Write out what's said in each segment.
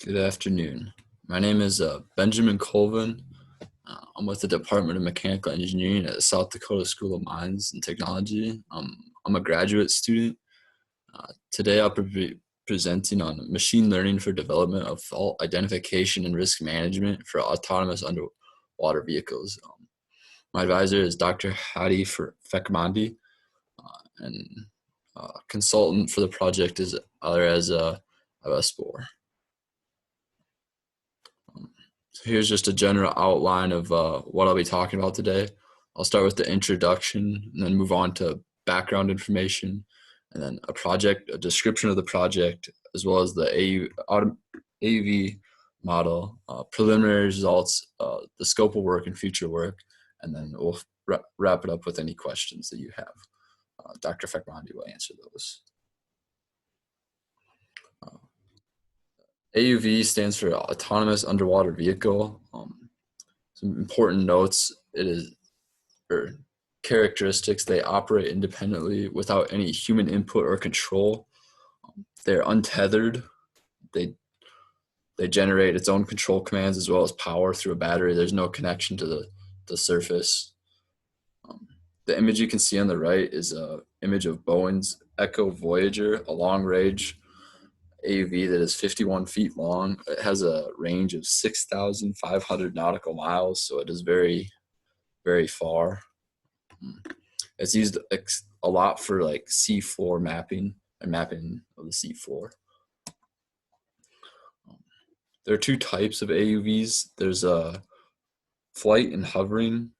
Good afternoon. My name is Benjamin Colvin. I'm with the Department of Mechanical Engineering at the South Dakota School of Mines and Technology. I'm a graduate student. Today I'll be presenting on machine learning for development of fault identification and risk management for autonomous underwater vehicles. My advisor is Dr. Hadi Fekmandi, and consultant for the project is Alireza Avespor. So here's just a general outline of what I'll be talking about today. I'll start with the introduction and then move on to background information, and then a description of the project, as well as the AUV model, preliminary results, the scope of work and future work, and then we'll wrap it up with any questions that you have. Dr. Fekmandi will answer those. AUV stands for Autonomous Underwater Vehicle. Some important notes: characteristics: they operate independently without any human input or control. They're untethered. They generate its own control commands as well as power through a battery. There's no connection to the surface. The image you can see on the right is an image of Boeing's Echo Voyager, a long-range AUV that is 51 feet long. It has a range of 6,500 nautical miles, so it is very, very far. It's used a lot for like seafloor mapping and mapping of the seafloor. There are two types of AUVs. There's flight and hovering.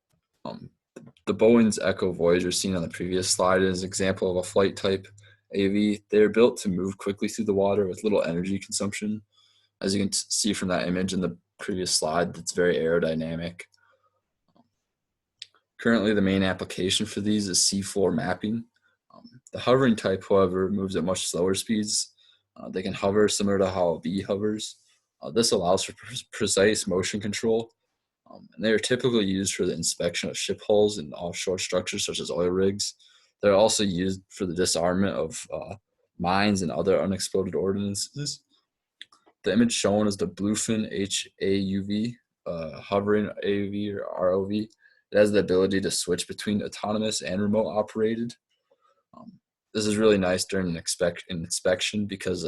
The Boeing's Echo Voyager seen on the previous slide is an example of a flight type AUV. They're built to move quickly through the water with little energy consumption. As you can see from that image in the previous slide, it's very aerodynamic. Currently, the main application for these is seafloor mapping. The hovering type, however, moves at much slower speeds. They can hover similar to how a bee hovers. This allows for precise motion control. And they are typically used for the inspection of ship hulls and offshore structures such as oil rigs. They're also used for the disarmament of mines and other unexploded ordnances. The image shown is the Bluefin HAUV, hovering AUV or ROV. It has the ability to switch between autonomous and remote operated. This is really nice during an inspection because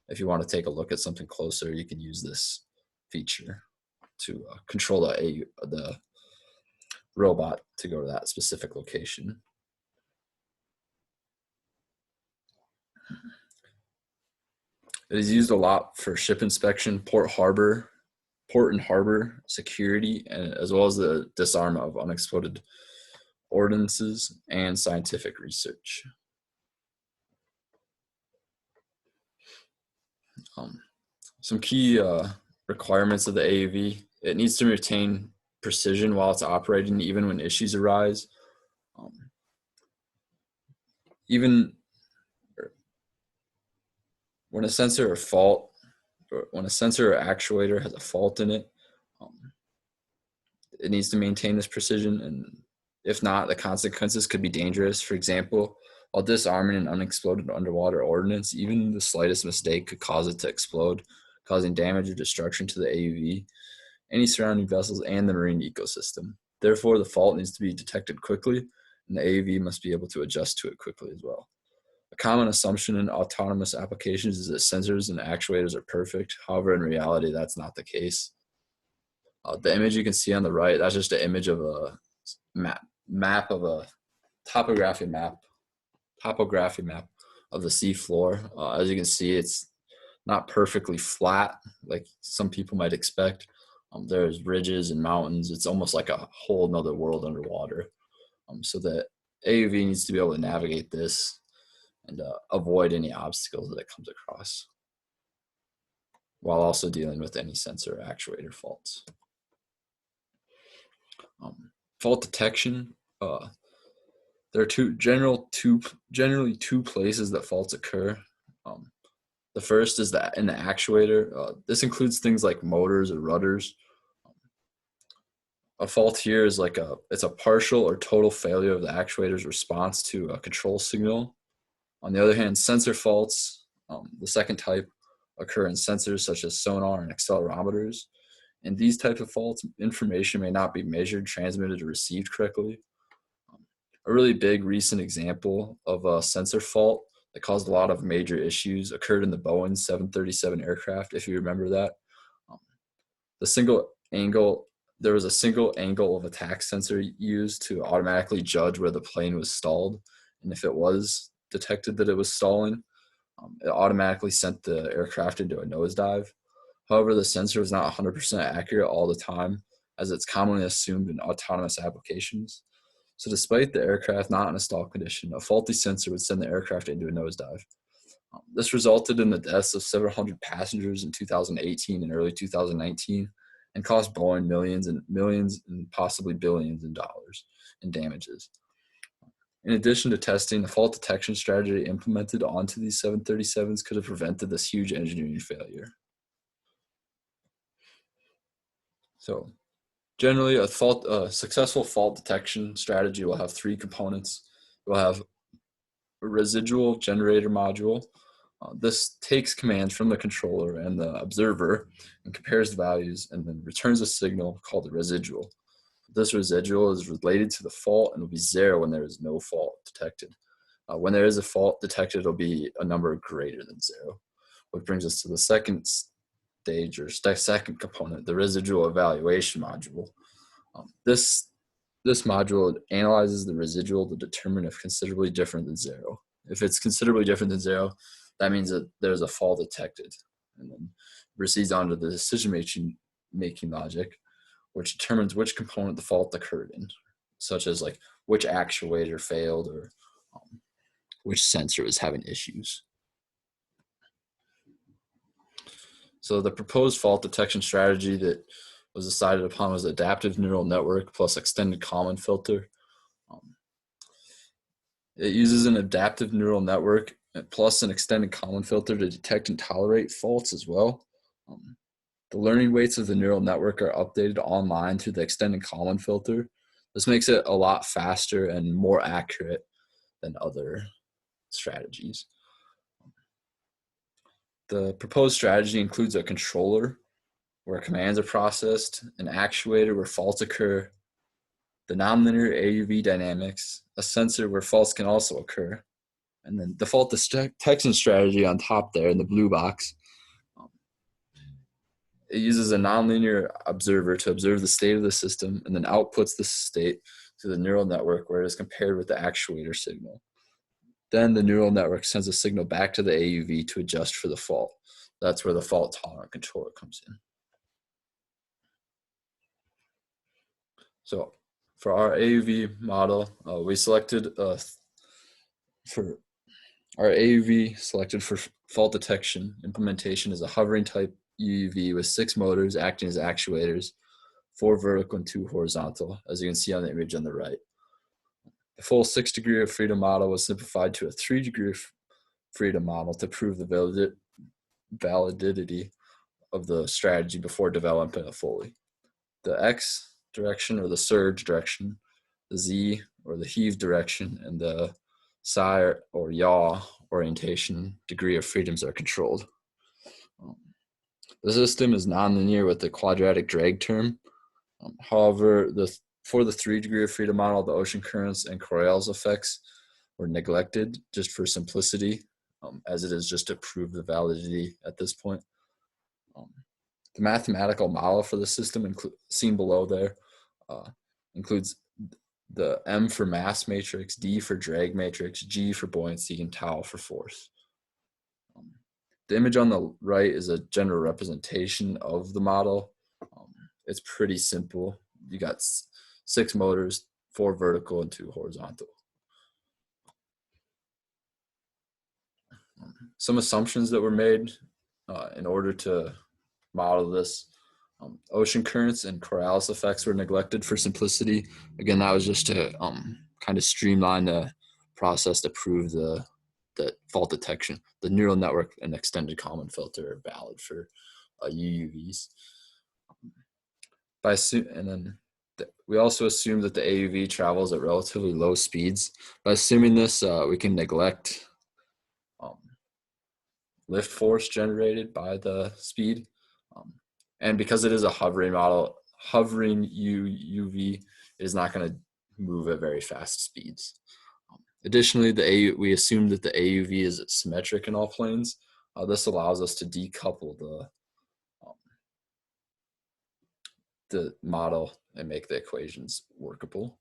if you want to take a look at something closer, you can use this feature to control the robot to go to that specific location. It is used a lot for ship inspection, port and harbor security, and as well as the disarmament of unexploded ordnances and scientific research. Some key requirements of the AUV: it needs to retain precision while it's operating, even when issues arise. Even when a sensor or actuator has a fault in it, it needs to maintain this precision, and if not, the consequences could be dangerous. For example, while disarming an unexploded underwater ordnance, even the slightest mistake could cause it to explode, causing damage or destruction to the AUV, any surrounding vessels, and the marine ecosystem. Therefore, the fault needs to be detected quickly, and the AUV must be able to adjust to it quickly as well. A common assumption in autonomous applications is that sensors and actuators are perfect. However, in reality, that's not the case. The image you can see on the right, that's just an image of a map of a topography map of the seafloor. As you can see, it's not perfectly flat like some people might expect. There's ridges and mountains. It's almost like a whole nother world underwater. So the AUV needs to be able to navigate this and avoid any obstacles that it comes across, while also dealing with any sensor or actuator faults. Fault detection. There are generally two places that faults occur. The first is in the actuator. This includes things like motors or rudders. A fault here is it's a partial or total failure of the actuator's response to a control signal. On the other hand, sensor faults, the second type, occur in sensors such as sonar and accelerometers. And these type of faults, information may not be measured, transmitted, or received correctly. A really big recent example of a sensor fault that caused a lot of major issues occurred in the Boeing 737 aircraft, if you remember that. There was a single angle of attack sensor used to automatically judge where the plane was stalled. And if it was detected that it was stalling, it automatically sent the aircraft into a nosedive. However, the sensor was not 100% accurate all the time, as it's commonly assumed in autonomous applications. So despite the aircraft not in a stall condition, a faulty sensor would send the aircraft into a nosedive. This resulted in the deaths of several hundred passengers in 2018 and early 2019, and cost Boeing millions and possibly billions in dollars in damages. In addition to testing, the fault detection strategy implemented onto these 737s could have prevented this huge engineering failure. So generally, a successful fault detection strategy will have three components. It will have a residual generator module. This takes commands from the controller and the observer and compares the values and then returns a signal called the residual. This residual is related to the fault and will be 0 when there is no fault detected. When there is a fault detected, it'll be a number greater than 0, which brings us to the second stage or second component, the residual evaluation module. This module analyzes the residual to determine if considerably different than 0. If it's considerably different than 0, that means that there's a fault detected, and then proceeds on to the decision-making logic, which determines which component the fault occurred in, such as like which actuator failed or which sensor is having issues. So the proposed fault detection strategy that was decided upon was adaptive neural network plus extended Kalman filter. It uses an adaptive neural network plus an extended Kalman filter to detect and tolerate faults as well. The learning weights of the neural network are updated online through the extended Kalman filter. This makes it a lot faster and more accurate than other strategies. The proposed strategy includes a controller where commands are processed, an actuator where faults occur, the nonlinear AUV dynamics, a sensor where faults can also occur, and then the fault detection strategy on top there in the blue box. It uses a nonlinear observer to observe the state of the system and then outputs the state to the neural network where it is compared with the actuator signal. Then the neural network sends a signal back to the AUV to adjust for the fault. That's where the fault tolerant controller comes in. So for our AUV model, we selected for our AUV selected for fault detection implementation is a hovering type UUV with 6 motors acting as actuators, 4 vertical and 2 horizontal, as you can see on the image on the right. The full 6 degree of freedom model was simplified to a 3 degree of freedom model to prove the validity of the strategy before developing it fully. The X direction or the surge direction, the Z or the heave direction, and the psi or yaw orientation degree of freedoms are controlled. The system is nonlinear with the quadratic drag term. However, for the 3 degree of freedom model, the ocean currents and Coriolis effects were neglected just for simplicity, as it is just to prove the validity at this point. The mathematical model for the system seen below there includes the M for mass matrix, D for drag matrix, G for buoyancy, and tau for force. The image on the right is a general representation of the model. It's pretty simple. You got 6 motors, 4 vertical and 2 horizontal. Some assumptions that were made in order to model this. Ocean currents and Coriolis effects were neglected for simplicity. Again, that was just to kind of streamline the process to prove the fault detection. The neural network and extended Kalman filter are valid for UUVs. We also assume that the AUV travels at relatively low speeds. By assuming this, we can neglect lift force generated by the speed. And because it is a hovering model, hovering UUV is not going to move at very fast speeds. Additionally, we assume that the AUV is symmetric in all planes. This allows us to decouple the model and make the equations workable.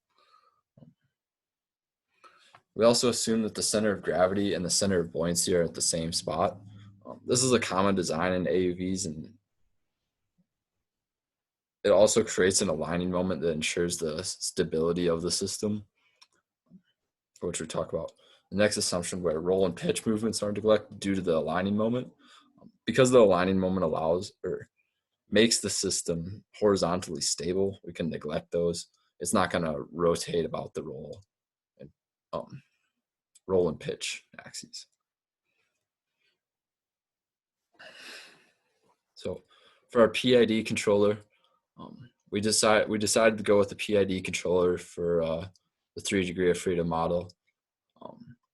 We also assume that the center of gravity and the center of buoyancy are at the same spot. This is a common design in AUVs, and it also creates an aligning moment that ensures the stability of the system, which we talk about. The next assumption, where roll and pitch movements are neglected due to the aligning moment. Because the aligning moment allows or makes the system horizontally stable, we can neglect those. It's not going to rotate about the roll and pitch axes. So for our PID controller, we decided to go with the PID controller for the 3 degree of freedom model,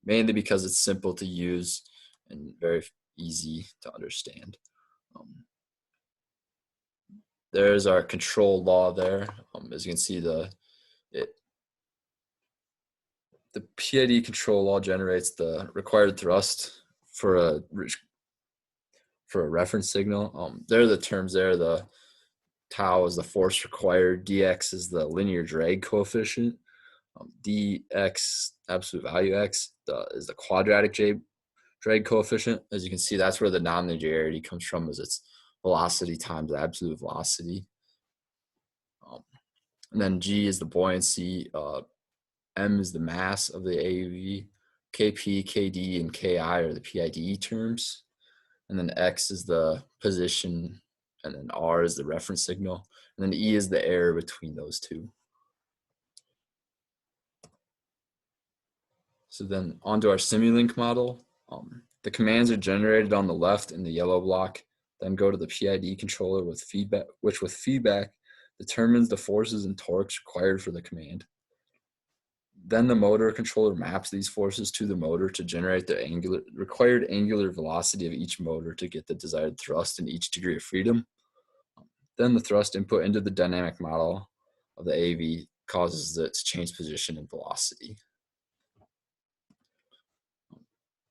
mainly because it's simple to use and very easy to understand. There's our control law there. As you can see, the PID control law generates the required thrust for a reference signal. There are the terms there. The tau is the force required. Dx is the linear drag coefficient. Dx, absolute value x, is the quadratic drag coefficient. As you can see, that's where the non-linearity comes from, is its velocity times absolute velocity. And then G is the buoyancy. M is the mass of the AUV. Kp, Kd, and Ki are the PID terms. And then X is the position, and then R is the reference signal. And then E is the error between those two. So then onto our Simulink model. The commands are generated on the left in the yellow block, then go to the PID controller with feedback, which with feedback determines the forces and torques required for the command. Then the motor controller maps these forces to the motor to generate the required angular velocity of each motor to get the desired thrust in each degree of freedom. Then the thrust input into the dynamic model of the AV causes it to change position and velocity.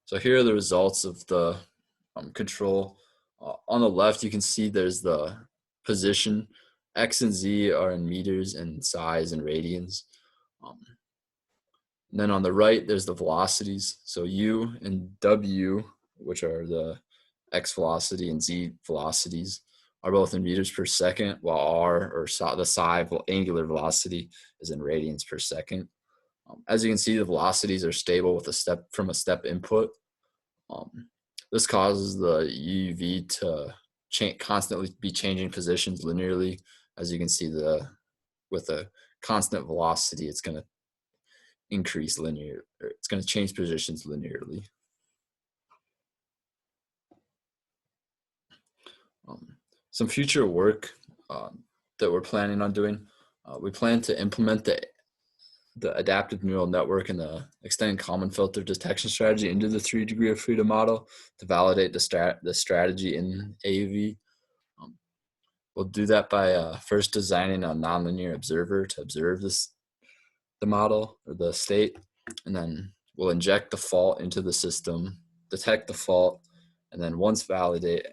So here are the results of the control. On the left, you can see there's the position. X and Z are in meters and size and radians. And then on the right, there's the velocities. So U and W, which are the X velocity and Z velocities, are both in meters per second, while R, or the psi angular velocity, is in radians per second. As you can see, the velocities are stable with a step input. This causes the UV to constantly be changing positions linearly. As you can see, with a constant velocity, it's going to increase linear, or it's going to change positions linearly. Some future work that we're planning on doing, we plan to implement the adaptive neural network and the extended Kalman filter detection strategy into the 3 degree of freedom model to validate the strategy in AUV. We'll do that by first designing a nonlinear observer to observe the model or the state, and then we'll inject the fault into the system, detect the fault, and then once validated,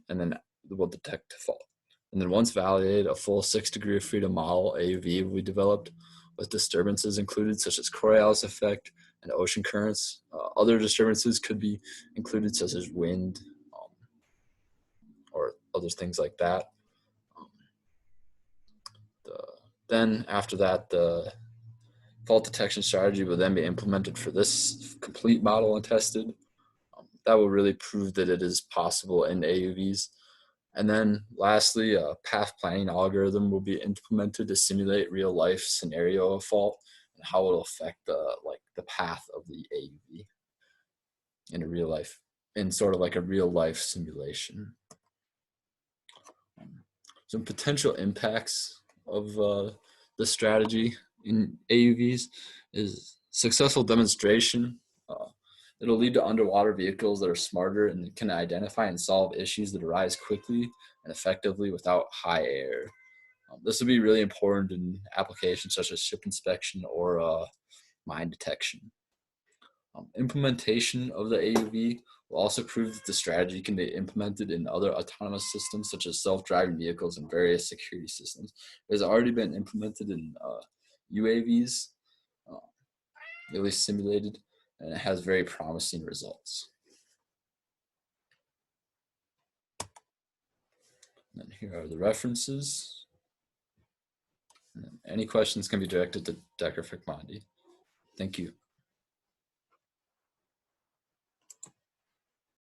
and then we'll detect the fault. And then once validated, a full 6 degree of freedom model AUV will be developed with disturbances included, such as Coriolis effect and ocean currents. Other disturbances could be included, such as wind or other things like that. Then after that, the fault detection strategy will then be implemented for this complete model and tested. That will really prove that it is possible in AUVs. And then lastly, a path planning algorithm will be implemented to simulate real life scenario of fault and how it will affect the path of the AUV in sort of like a real life simulation. Some potential impacts of the strategy in AUVs is successful demonstration It'll lead to underwater vehicles that are smarter and can identify and solve issues that arise quickly and effectively without high air. This will be really important in applications such as ship inspection or mine detection. Implementation of the AUV will also prove that the strategy can be implemented in other autonomous systems such as self-driving vehicles and various security systems. It has already been implemented in UAVs, uh, at least simulated, and it has very promising results. And then here are the references. And any questions can be directed to Dr. Fikmandi. Thank you.